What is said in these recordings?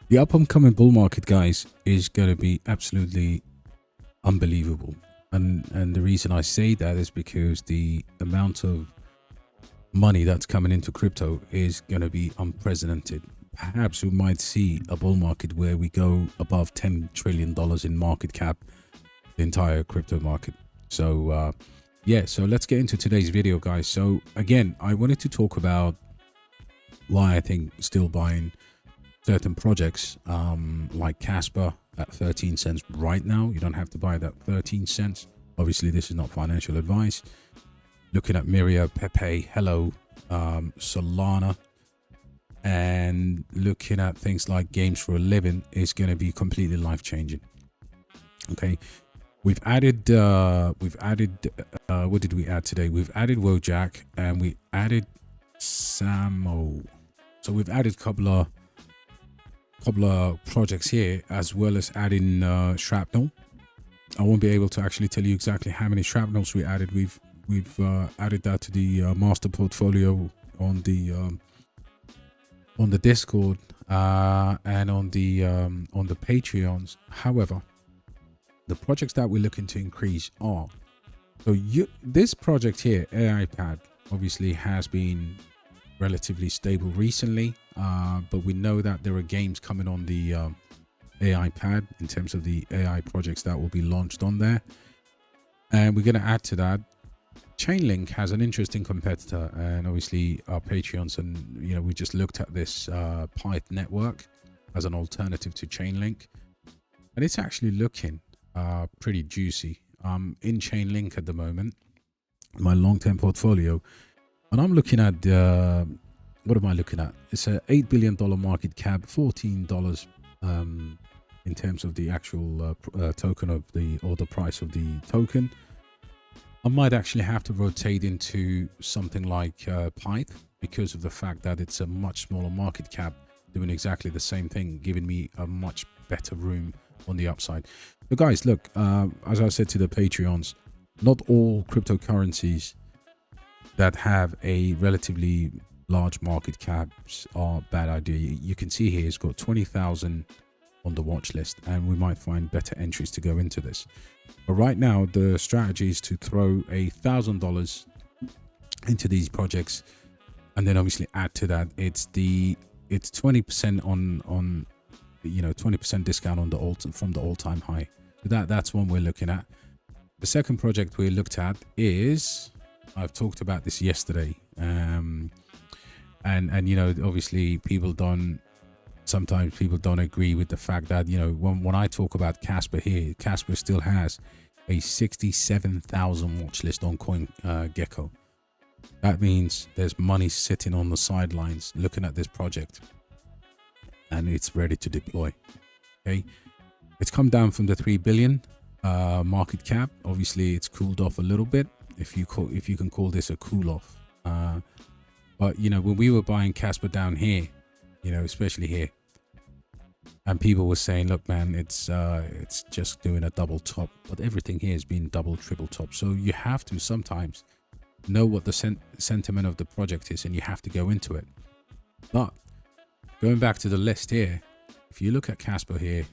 The up and coming bull market, guys, is going to be absolutely unbelievable. And the reason I say that is because the amount of money that's coming into crypto is going to be unprecedented. Perhaps we might see a bull market where we go above $10 trillion in market cap, the entire crypto market. So yeah, so let's get into today's video, guys. So again, I wanted to talk about why I think still buying certain projects like Kaspa at 13 cents right now. You don't have to buy it at 13 cents. Obviously, this is not financial advice. Looking at Myria, Pepe, Hello, Solana, and looking at things like games for a living is going to be completely life-changing. Okay, we've added what did we add today? We've added Wojak and we added Samo. So we've added a couple of projects here, as well as adding Shrapnel. I won't be able to actually tell you exactly how many Shrapnels we added. We've added that to the master portfolio on the Discord and on the Patreons. However, the projects that we're looking to increase are this project here, AI Pad, obviously has been relatively stable recently, but we know that there are games coming on the AI Pad in terms of the AI projects that will be launched on there, and we're going to add to that. Chainlink has an interesting competitor, and obviously our Patreons, and we just looked at this Pyth network as an alternative to Chainlink, and it's actually looking pretty juicy. In Chainlink at the moment, my long-term portfolio, and I'm looking at what am I looking at? It's a $8 billion market cap, $14 in terms of the actual token of the price of the token. I might actually have to rotate into something like Pyth because of the fact that it's a much smaller market cap, doing exactly the same thing, giving me a much better room on the upside. But guys, look, as I said to the Patreons, not all cryptocurrencies that have a relatively large market caps are a bad idea. You can see here it's got 20,000 on the watch list, and we might find better entries to go into this. But right now the strategy is to throw $1,000 into these projects, and then obviously add to that. It's 20% on 20% discount on the from the all-time high. So that's one we're looking at. The second project we looked at is, I've talked about this yesterday, and obviously sometimes people don't agree with the fact that when I talk about Kaspa here, Kaspa still has a 67,000 watch list on CoinGecko. That means there's money sitting on the sidelines looking at this project, and it's ready to deploy. Okay, it's come down from the 3 billion market cap. Obviously it's cooled off a little bit, if you can call this a cool off. But when we were buying Kaspa down here, especially here, and people were saying, look man, it's just doing a double top, but everything here has been double, triple top. So you have to sometimes know what the sentiment of the project is, and you have to go into it. But going back to the list here, if you look at Kaspa here,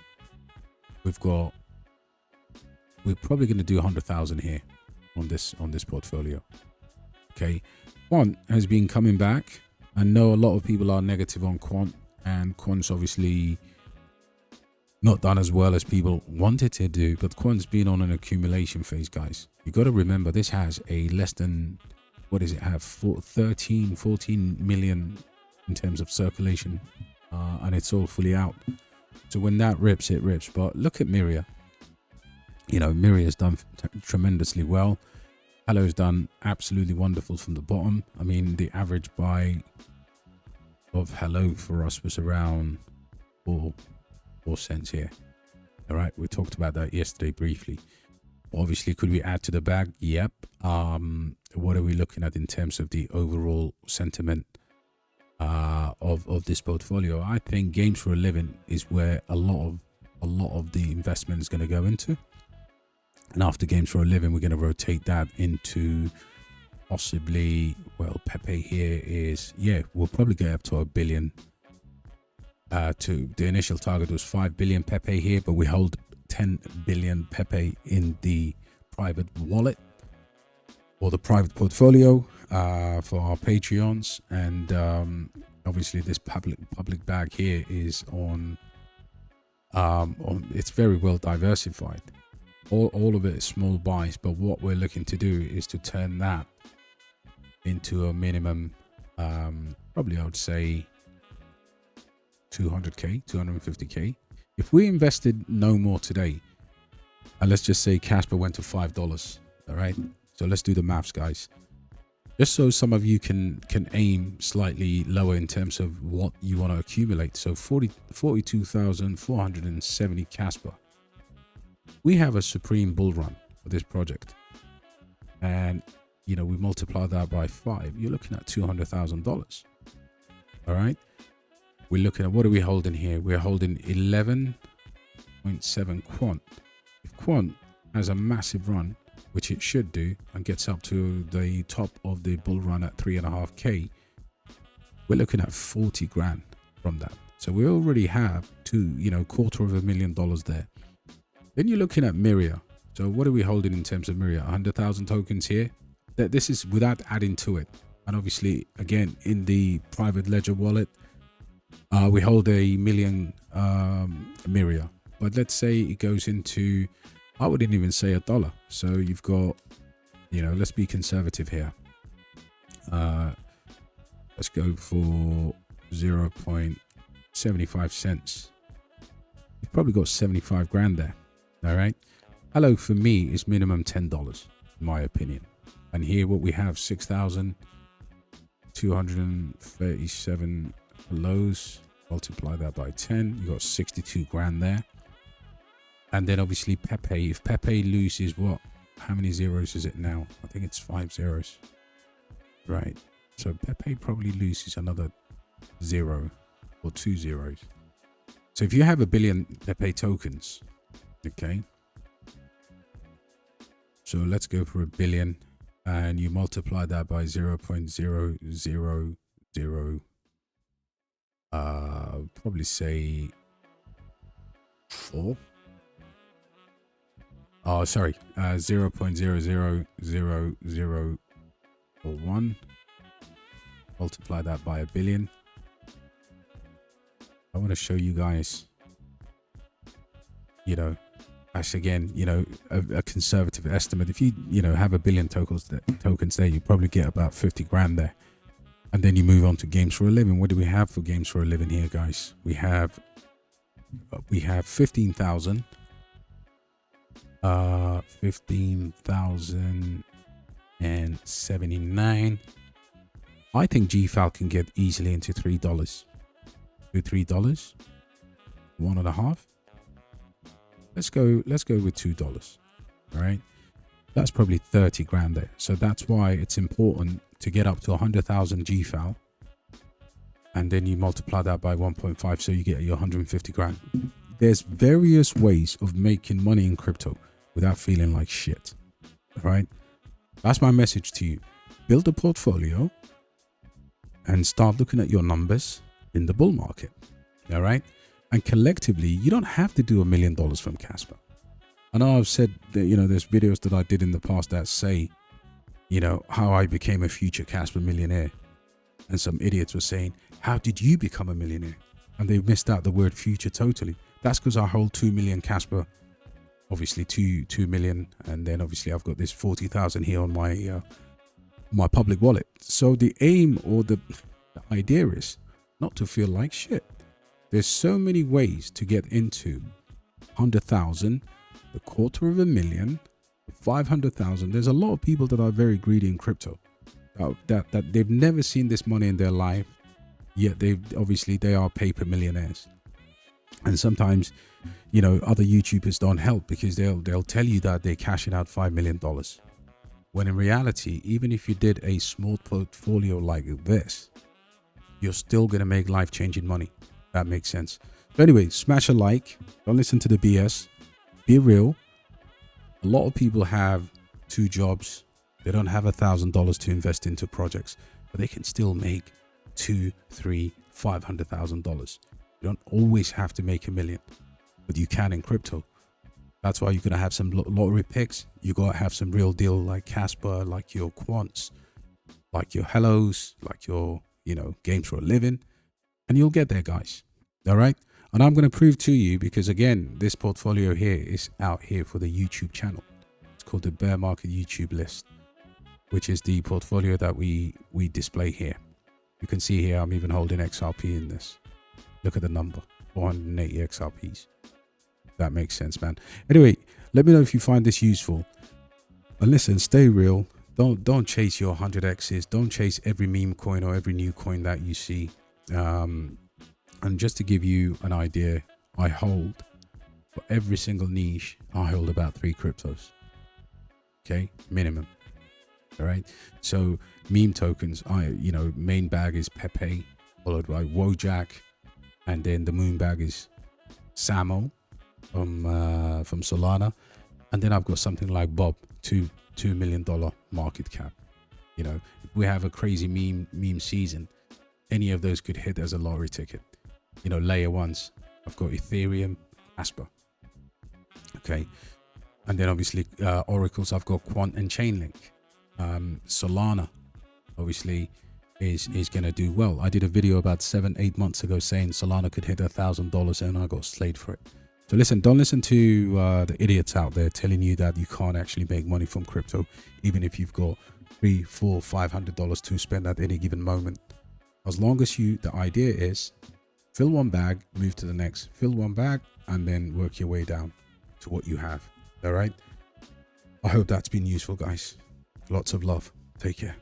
we're probably going to do 100,000 here on this portfolio. Okay, Quant has been coming back. I know a lot of people are negative on Quant, and Quant's obviously not done as well as people wanted to do, but Quant's been on an accumulation phase, guys. You got to remember, this has a less than, what does it have, 14 million in terms of circulation, and it's all fully out. So when that rips, it rips. But look at Myria. Myria's done tremendously well. Hello's done absolutely wonderful from the bottom. I mean, the average buy of Hello for us was around 4 cents here. All right, we talked about that yesterday briefly. Obviously, could we add to the bag? Yep. What are we looking at in terms of the overall sentiment of this portfolio? I think games for a living is where a lot of the investment is going to go into. And after games for a living, we're going to rotate that into possibly, well, Pepe here is, yeah, we'll probably get up to $1 billion to the initial target was 5 billion Pepe here, but we hold 10 billion Pepe in the private wallet or the private portfolio for our Patreons. And obviously this public bag here is on it's very well diversified. All of it is small buys, but what we're looking to do is to turn that into a minimum, probably I would say 200k, 250k. If we invested no more today, and let's just say Kaspa went to $5, all right? So let's do the maths, guys. Just so some of you can aim slightly lower in terms of what you want to accumulate. So 42,470 Kaspa. We have a supreme bull run for this project. And, you know, we multiply that by 5. You're looking at $200,000. All right? We're looking at, what are we holding here? We're holding 11.7 Quant. If Quant has a massive run, which it should do, and gets up to the top of the bull run at 3.5k, we're looking at 40 grand from that. So we already have $250,000 there. Then you're looking at Myria. So what are we holding in terms of Myria? 100,000 tokens here. This is without adding to it. And obviously, again, in the private ledger wallet, we hold 1 million Myria. But let's say it goes into, I wouldn't even say $1. So you've got, let's be conservative here. Let's go for 0.75 cents. You've probably got 75 grand there. All right. Hello for me is minimum $10, in my opinion. And here what we have, 6,237 lows. Multiply that by 10. You got 62 grand there. And then obviously Pepe. If Pepe loses what? How many zeros is it now? I think it's 5 zeros. Right. So Pepe probably loses another 0 or 2 zeros. So if you have 1 billion Pepe tokens, okay. So let's go for 1 billion and you multiply that by 0.000, probably say 4. Oh, sorry, 0.00001. Multiply that by 1 billion. I want to show you guys, that's again, a conservative estimate. If you, have 1 billion tokens there, you probably get about 50 grand there. And then you move on to games for a living. What do we have for games for a living here, guys? We have 15,000. 15,079. I think Gfal can get easily into $3. To $3, 1.5. Let's go with $2. All right, that's probably 30 grand there. So that's why it's important to get up to 100,000 Gfal, and then you multiply that by 1.5, so you get your 150 grand. There's various ways of making money in crypto without feeling like shit. All right, that's my message to you. Build a portfolio and start looking at your numbers in the bull market. All right, and collectively, you don't have to do $1 million from Kaspa. I know I've said that, there's videos that I did in the past that say, how I became a future Kaspa millionaire. And some idiots were saying, how did you become a millionaire? And they missed out the word future totally. That's because I hold 2 million Kaspa, obviously 2 million. And then obviously I've got this 40,000 here on my, my public wallet. So the aim or the idea is not to feel like shit. There's so many ways to get into 100,000, 250,000, 500,000. There's a lot of people that are very greedy in crypto, that they've never seen this money in their life, yet they are paper millionaires. And sometimes, other YouTubers don't help because they'll tell you that they're cashing out $5 million. When in reality, even if you did a small portfolio like this, you're still going to make life-changing money. That makes sense. So anyway, smash a like. Don't listen to the BS. Be real. A lot of people have 2 jobs. They don't have $1,000 to invest into projects, but they can still make $200,000, $300,000, $500,000. You don't always have to make 1 million, but you can in crypto. That's why you're going to have some lottery picks. You got to have some real deal like Kaspa, like your quants, like your hellos, like your, you know, games for a living, and you'll get there, guys. All right. And I'm going to prove to you, because again, this portfolio here is out here for the YouTube channel. It's called the bear market YouTube list, which is the portfolio that we display here. You can see here, I'm even holding XRP in this. Look at the number, 480 XRPs. That makes sense, man. Anyway, let me know if you find this useful. And listen, stay real. Don't chase your 100x's. Don't chase every meme coin or every new coin that you see. And just to give you an idea, I hold, for every single niche, I hold about 3 cryptos. Okay, minimum. All right. So meme tokens, main bag is Pepe, followed by Wojak, and then the moon bag is Samo from Solana, and then I've got something like Bob, $2 million market cap. You know, if we have a crazy meme season, any of those could hit as a lottery ticket. You know, layer ones, I've got Ethereum, Kaspa. Okay, and then obviously oracles, I've got Quant and Chainlink. Solana obviously is going to do well. I did a video about 7-8 months ago saying Solana could hit $1,000, and I got slayed for it. So listen, don't listen to the idiots out there telling you that you can't actually make money from crypto, even if you've got $300, $400, $500 to spend at any given moment. As long as the idea is fill one bag, move to the next, fill one bag, and then work your way down to what you have. All right. I hope that's been useful, guys. Lots of love. Take care.